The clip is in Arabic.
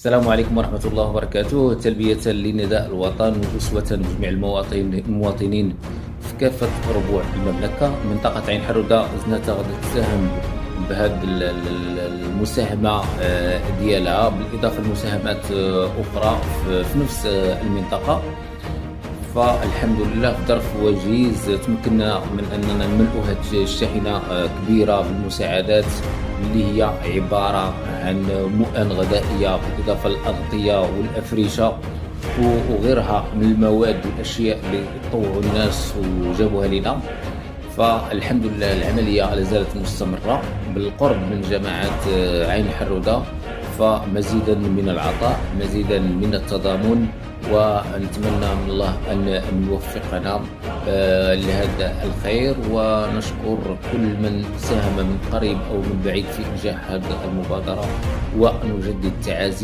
السلام عليكم ورحمة الله وبركاته. تلبية لنداء الوطن وأسوة بجميع المواطنين في كافة ربوع المملكة. منطقة عين حرودة زناتها غادي تساهم بهذه المساهمة ديالها، بالإضافة لمساهمات أخرى في نفس المنطقة. فالحمد لله في ظرف وجيز تمكنا من أننا نملؤ هذه الشاحنة كبيرة بالمساعدات اللي هي عبارة عن مؤن غذائية، بالإضافة للأغطية والأفرشة وغيرها من المواد والأشياء اللي طوعوا الناس وجابوها لنا. فالحمد لله العملية لا زالت مستمرة بالقرب من جماعة عين حرودة. فمزيدا من العطاء، مزيدا من التضامن، ونتمنى من الله أن يوفقنا لهذا الخير. ونشكر كل من ساهم من قريب أو من بعيد في إنجاح هذه المبادرة، ونجدد التعازي